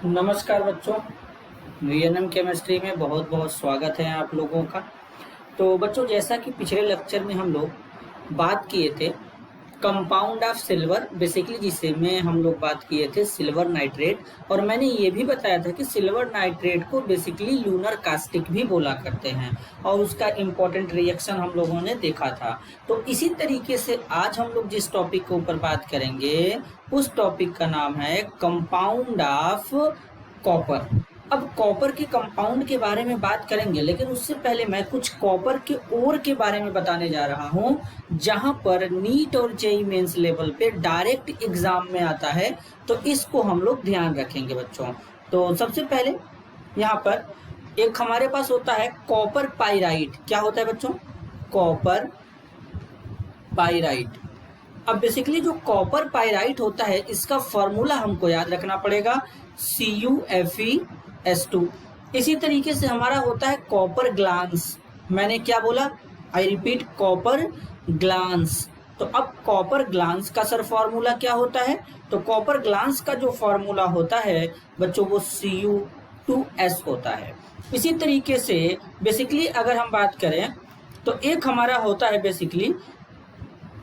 नमस्कार बच्चों। VNM chemistry में बहुत बहुत स्वागत है आप लोगों का। तो बच्चों, जैसा कि पिछले लेक्चर में हम लोग बात किए थे कंपाउंड ऑफ सिल्वर, बेसिकली जिसे में हम लोग बात किए थे सिल्वर नाइट्रेट, और मैंने ये भी बताया था कि सिल्वर नाइट्रेट को बेसिकली लूनर कास्टिक भी बोला करते हैं और उसका इम्पोर्टेंट रिएक्शन हम लोगों ने देखा था। तो इसी तरीके से आज हम लोग जिस टॉपिक के ऊपर बात करेंगे उस टॉपिक का नाम है कंपाउंड ऑफ कॉपर। अब कॉपर के कंपाउंड के बारे में बात करेंगे, लेकिन उससे पहले मैं कुछ कॉपर के ओर के बारे में बताने जा रहा हूं, जहां पर नीट और जेईई मेंस लेवल पे डायरेक्ट एग्जाम में आता है, तो इसको हम लोग ध्यान रखेंगे बच्चों। तो सबसे पहले यहाँ पर एक हमारे पास होता है कॉपर पाइराइट। क्या होता है बच्चों? Copper pyrite. अब बेसिकली जो कॉपर पाइराइट होता है इसका फॉर्मूला हमको याद रखना पड़ेगा, CuFeS2। इसी तरीके से हमारा होता है कॉपर ग्लांस। मैंने क्या बोला? I repeat, copper glance. तो अब कॉपर ग्लांस का सर फॉर्मूला क्या होता है? तो कॉपर ग्लांस का जो फॉर्मूला होता है बच्चों वो Cu2S होता है। इसी तरीके से बेसिकली अगर हम बात करें तो एक हमारा होता है बेसिकली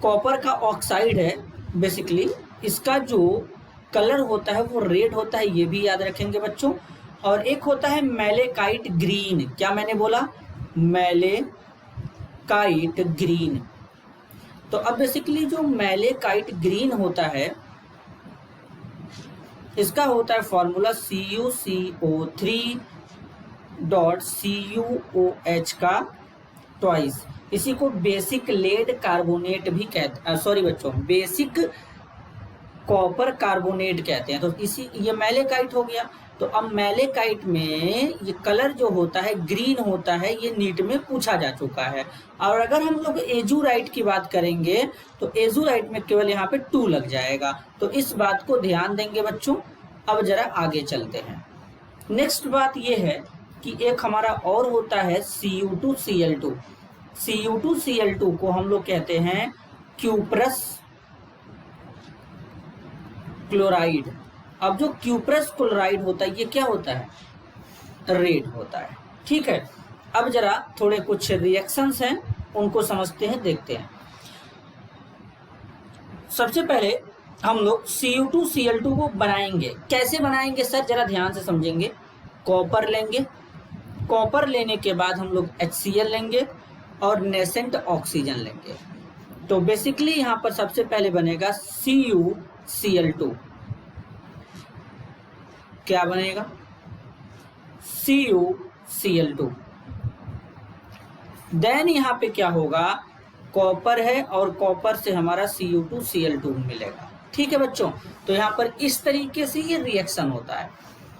कॉपर का ऑक्साइड है। बेसिकली इसका जो कलर होता है वो रेड होता है, ये भी याद रखेंगे बच्चों। और एक होता है मैलेकाइट ग्रीन। क्या मैंने बोला? Malachite green. तो अब बेसिकली जो मैलेकाइट ग्रीन होता है इसका होता है फॉर्मूला CuCO3.CuOH का ट्वाइस। इसी को बेसिक लेड कार्बोनेट भी कहते, सॉरी बच्चों, बेसिक कॉपर कार्बोनेट कहते हैं। तो इसी ये मैलेकाइट हो गया। तो अब मैलेकाइट में ये कलर जो होता है ग्रीन होता है, ये नीट में पूछा जा चुका है। और अगर हम लोग एजुराइट की बात करेंगे तो एजुराइट में केवल यहाँ पे 2 लग जाएगा। तो इस बात को ध्यान देंगे बच्चों। अब जरा आगे चलते हैं। नेक्स्ट बात ये है कि एक हमारा और होता है Cu2Cl2। Cu2Cl2 को हम लोग कहते हैं क्यूप्रस क्लोराइड। अब जो क्यूप्रस क्लोराइड होता है ये क्या होता है? रेड होता है। ठीक है, अब जरा थोड़े कुछ रिएक्शंस हैं उनको समझते हैं, देखते हैं। सबसे पहले हम लोग Cu2Cl2 को बनाएंगे। कैसे बनाएंगे सर? जरा ध्यान से समझेंगे। कॉपर लेंगे, कॉपर लेने के बाद हम लोग HCl लेंगे और नेसेंट ऑक्सीजन लेंगे। तो बेसिकली यहाँ पर सबसे पहले बनेगा CuCl2। क्या बनेगा? CuCl2। देन यहाँ पे क्या होगा? कॉपर है और कॉपर से हमारा Cu2Cl2 मिलेगा। ठीक है बच्चों, तो यहाँ पर इस तरीके से ये रिएक्शन होता है।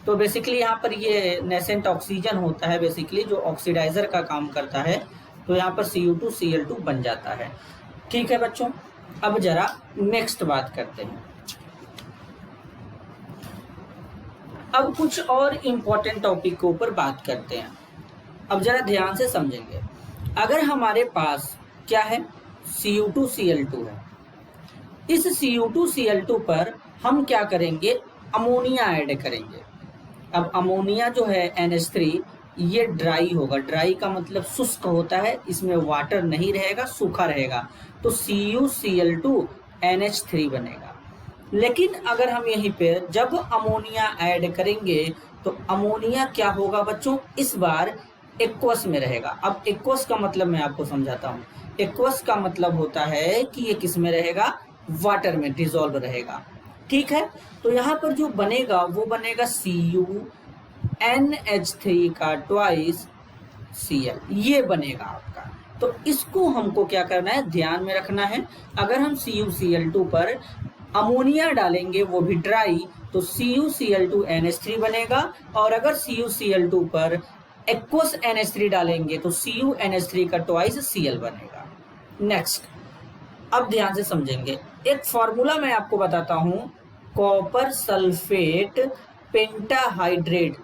तो बेसिकली यहाँ पर ये नेसेंट ऑक्सीजन होता है, बेसिकली जो ऑक्सीडाइजर का काम करता है। तो यहाँ पर Cu2Cl2 बन जाता है। ठीक है बच्चों, अब जरा नेक्स्ट बात करते हैं। अब कुछ और इम्पोर्टेंट टॉपिक के ऊपर बात करते हैं। अब जरा ध्यान से समझेंगे। अगर हमारे पास क्या है? Cu2Cl2 है। इस Cu2Cl2 पर हम क्या करेंगे? अमोनिया ऐड करेंगे। अब अमोनिया जो है NH3, ये ड्राई होगा। ड्राई का मतलब शुष्क होता है, इसमें वाटर नहीं रहेगा, सूखा रहेगा। तो CuCl2 NH3 बनेगा। लेकिन अगर हम यहीं पे जब अमोनिया ऐड करेंगे तो अमोनिया क्या होगा बच्चों? इस बार एक्वस में रहेगा। अब एक्वस का मतलब मैं आपको समझाता हूँ। एक्वस का मतलब होता है कि ये किस में रहेगा? वाटर में डिसॉल्व रहेगा। ठीक है, तो यहाँ पर जो बनेगा वो बनेगा CuNH3 का ट्वाइस Cl, ये बनेगा आपका। तो इसको हमको क्या करना है? ध्यान में रखना है। अगर हम CuCl2 पर अमोनिया डालेंगे वो भी ड्राई, तो CuCl2 NH3 बनेगा। और अगर CuCl2 पर एक्वस NH3 डालेंगे तो CuNH3 का ट्वाइस Cl बनेगा। नेक्स्ट, अब ध्यान से समझेंगे। एक फॉर्मूला मैं आपको बताता हूं, copper sulphate pentahydrate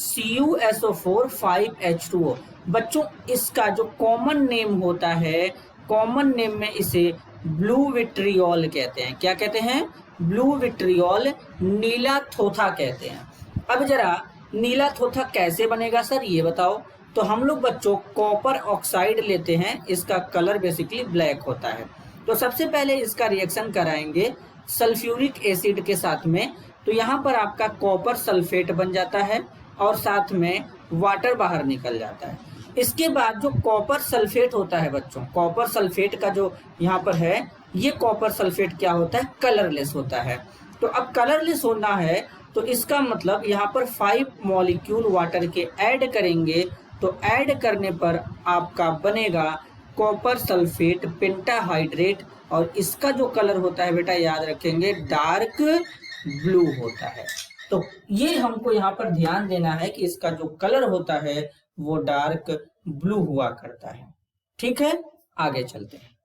CuSO4 5H2O। बच्चों, इसका जो कॉमन नेम होता है, कॉमन नेम में इसे ब्लू विट्रियोल कहते हैं। क्या कहते हैं? ब्लू विट्रियोल, नीला थोथा कहते हैं। अब जरा नीला थोथा कैसे बनेगा सर, ये बताओ। तो हम लोग बच्चों कॉपर ऑक्साइड लेते हैं, इसका कलर बेसिकली ब्लैक होता है। तो सबसे पहले इसका रिएक्शन कराएंगे सल्फ्यूरिक एसिड के साथ में, तो यहाँ पर आपका कॉपर सल्फेट बन जाता है और साथ में वाटर बाहर निकल जाता है। इसके बाद जो कॉपर सल्फेट होता है बच्चों, कॉपर सल्फेट का जो यहाँ पर है, ये कॉपर सल्फेट क्या होता है, कलरलेस होता है। तो अब कलरलेस होना है तो इसका मतलब यहाँ पर 5 मॉलिक्यूल वाटर के ऐड करेंगे, तो ऐड करने पर आपका बनेगा कॉपर सल्फेट पेंटाहाइड्रेट, और इसका जो कलर होता है बेटा याद रखेंगे डार्क ब्लू होता है। तो ये हमको यहाँ पर ध्यान देना है कि इसका जो कलर होता है वो डार्क ब्लू हुआ करता है। ठीक है, आगे चलते हैं।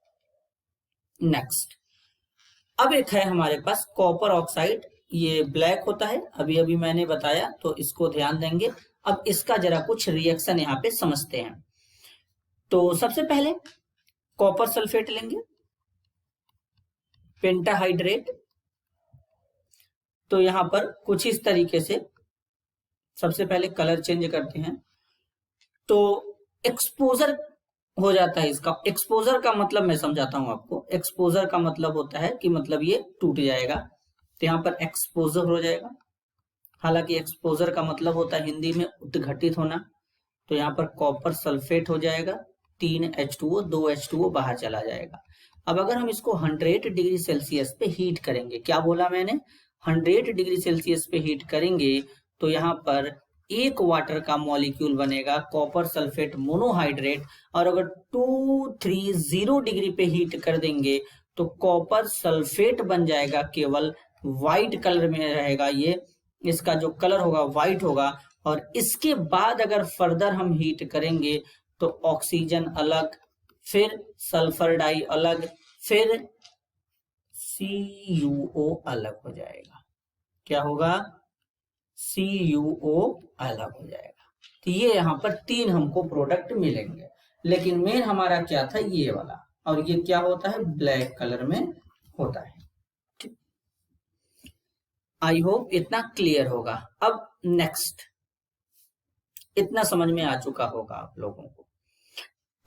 नेक्स्ट, अब एक है हमारे पास कॉपर ऑक्साइड, ये ब्लैक होता है, अभी अभी मैंने बताया, तो इसको ध्यान देंगे। अब इसका जरा कुछ रिएक्शन यहाँ पे समझते हैं। तो सबसे पहले कॉपर सल्फेट लेंगे, पेंटाहाइड्रेट, तो यहाँ पर कुछ इस तरीके से सबसे पहले कलर चेंज करते हैं, तो एक्सपोजर हो जाता है इसका। एक्सपोजर का मतलब मैं समझाता हूं आपको। एक्सपोजर का मतलब होता है कि मतलब ये टूट जाएगा, तो यहाँ पर एक्सपोजर हो जाएगा। हालांकि एक्सपोजर का मतलब होता है हिंदी में उद्घटित होना, तो यहाँ पर कॉपर सल्फेट हो जाएगा, 3H2O, 2H2O बाहर चला जाएगा। अब अगर हम इसको 100 डिग्री सेल्सियस पे हीट करेंगे, क्या बोला मैंने, 100 डिग्री सेल्सियस पे हीट करेंगे, तो यहाँ पर एक वाटर का मॉलिक्यूल बनेगा कॉपर सल्फेट मोनोहाइड्रेट, और अगर 230 डिग्री पे हीट कर देंगे तो कॉपर सल्फेट बन जाएगा, केवल व्हाइट कलर में रहेगा ये, इसका जो कलर होगा व्हाइट होगा। और इसके बाद अगर फर्दर हम हीट करेंगे तो ऑक्सीजन अलग, फिर सल्फर डाई अलग, फिर CuO अलग हो जाएगा। क्या होगा, CuO अलग हो जाएगा। तो ये यहाँ पर 3 हमको प्रोडक्ट मिलेंगे, लेकिन मेन हमारा क्या था, ये वाला, और ये क्या होता है, ब्लैक कलर में होता है। आई होप इतना क्लियर होगा। अब नेक्स्ट, इतना समझ में आ चुका होगा आप लोगों को।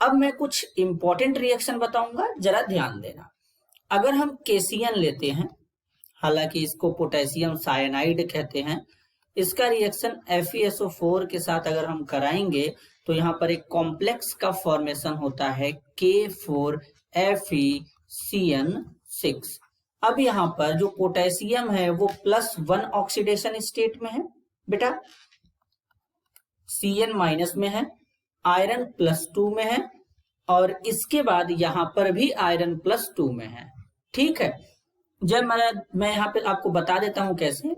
अब मैं कुछ इंपॉर्टेंट रिएक्शन बताऊंगा, जरा ध्यान देना। अगर हम केसियन लेते हैं, हालांकि इसको पोटेशियम साइनाइड कहते हैं, इसका रिएक्शन FeSO4 के साथ अगर हम कराएंगे तो यहाँ पर एक कॉम्प्लेक्स का फॉर्मेशन होता है K4FeCN6। अब यहाँ पर जो पोटेशियम है वो +1 ऑक्सीडेशन स्टेट में है बेटा, Cn माइनस में है, आयरन +2 में है, और इसके बाद यहाँ पर भी आयरन +2 में है। ठीक है, जब मैं यहाँ पे आपको बता देता हूं कैसे।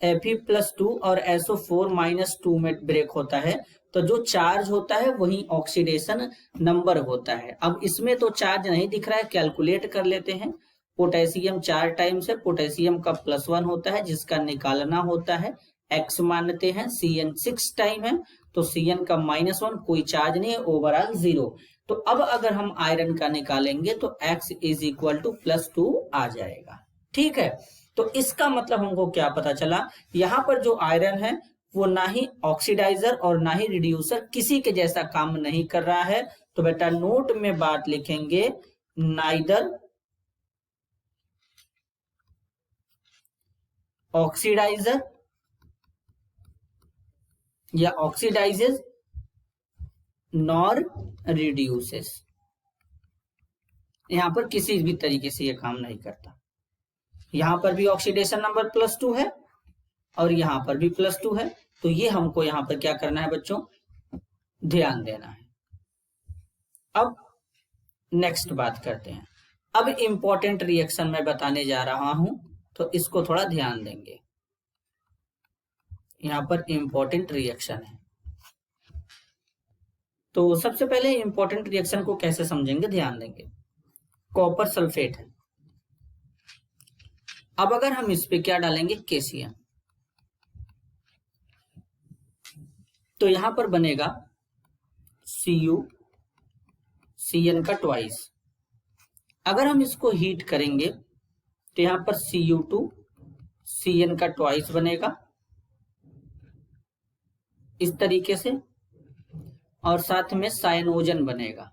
Fe+2 और SO4-2 में ब्रेक होता है, तो जो चार्ज होता है वही ऑक्सीडेशन नंबर होता है। अब इसमें तो चार्ज नहीं दिख रहा है, कैलकुलेट कर लेते हैं। पोटेशियम 4 टाइम्स है, पोटेशियम का +1 होता है जिसका निकालना होता है, X मानते हैं, Cn 6 टाइम है, तो Cn का -1, कोई चार्ज नहीं है, ओवरऑल 0। तो अब अगर हम आयरन का निकालेंगे तो X = +2 आ जाएगा। ठीक है, तो इसका मतलब हमको क्या पता चला, यहाँ पर जो आयरन है वो ना ही ऑक्सीडाइजर और ना ही रिड्यूसर, किसी के जैसा काम नहीं कर रहा है। तो बेटा नोट में बात लिखेंगे, नाइदर ऑक्सीडाइजर या ऑक्सीडाइजेस नॉर रिड्यूसेस। यहां पर किसी भी तरीके से ये काम नहीं करता। यहां पर भी ऑक्सीडेशन नंबर +2 है और यहां पर भी +2 है, तो ये हमको यहां पर क्या करना है बच्चों, ध्यान देना है। अब नेक्स्ट बात करते हैं। अब इंपॉर्टेंट रिएक्शन मैं बताने जा रहा हूं, तो इसको थोड़ा ध्यान देंगे। यहां पर इंपॉर्टेंट रिएक्शन है, तो सबसे पहले इंपॉर्टेंट रिएक्शन को कैसे समझेंगे, ध्यान देंगे। कॉपर सल्फेट है, अब अगर हम इस पे क्या डालेंगे, केसियन, तो यहां पर बनेगा Cu, Cn का ट्वाइस। अगर हम इसको हीट करेंगे तो यहां पर Cu2 Cn का ट्वाइस बनेगा, इस तरीके से, और साथ में साइनोजन बनेगा।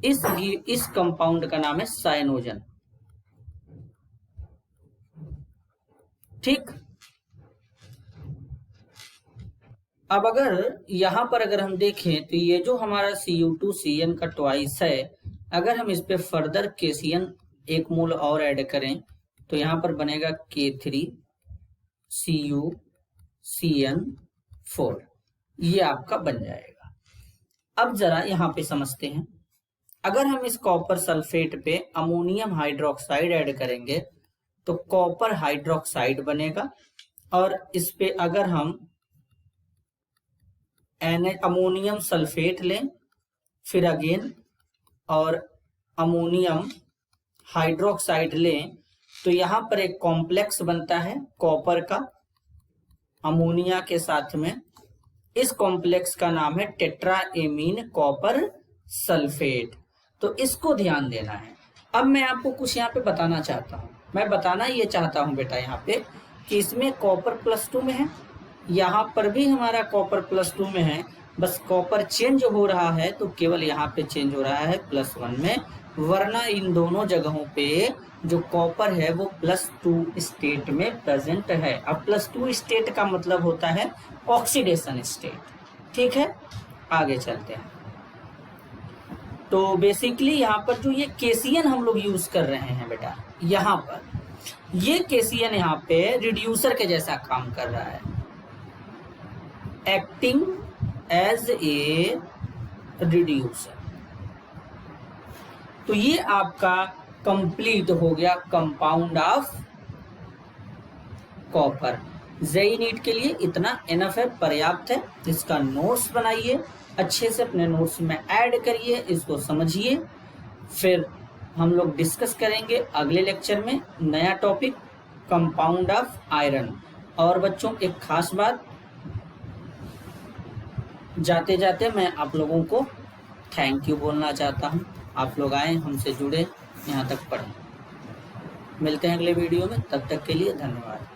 इस कंपाउंड का नाम है साइनोजन। ठीक। अब अगर यहां पर अगर हम देखें तो ये जो हमारा Cu2Cn का ट्वाइस है, अगर हम इस पे फर्दर KCN एक मोल और ऐड करें तो यहां पर बनेगा K3CuCN4, ये आपका बन जाएगा। अब जरा यहां पे समझते हैं, अगर हम इस कॉपर सल्फेट पे अमोनियम हाइड्रोक्साइड ऐड करेंगे तो कॉपर हाइड्रोक्साइड बनेगा, और इस पे अगर हम अमोनियम सल्फेट लें फिर अगेन और अमोनियम हाइड्रोक्साइड लें तो यहां पर एक कॉम्प्लेक्स बनता है कॉपर का अमोनिया के साथ में। इस कॉम्प्लेक्स का नाम है टेट्राएमीन कॉपर सल्फेट। तो इसको ध्यान देना है। अब मैं आपको कुछ यहाँ पे बताना चाहता हूँ। मैं बताना ये चाहता हूँ बेटा यहाँ पे कि इसमें कॉपर +2 में है, यहाँ पर भी हमारा कॉपर +2 में है, बस कॉपर चेंज हो रहा है तो केवल यहाँ पे चेंज हो रहा है +1 में, वरना इन दोनों जगहों पे जो कॉपर है वो +2 स्टेट में प्रेजेंट है। अब +2 स्टेट का मतलब होता है ऑक्सीडेशन स्टेट। ठीक है, आगे चलते हैं। तो बेसिकली यहाँ पर जो ये KCN हम लोग यूज कर रहे हैं बेटा, यहाँ पर ये KCN यहाँ पे रिड्यूसर के जैसा काम कर रहा है, एक्टिंग एज ए रिड्यूसर। तो ये आपका कंप्लीट हो गया compound of copper. JEE NEET के लिए इतना इनफ है, पर्याप्त है। इसका नोट्स बनाइए, अच्छे से अपने नोट्स में ऐड करिए, इसको समझिए। फिर हम लोग डिस्कस करेंगे अगले लेक्चर में नया टॉपिक कंपाउंड ऑफ आयरन। और बच्चों एक खास बात, जाते जाते मैं आप लोगों को थैंक यू बोलना चाहता हूँ। आप लोग आए, हमसे जुड़े, यहाँ तक पढ़े। मिलते हैं अगले वीडियो में, तब तक के लिए धन्यवाद।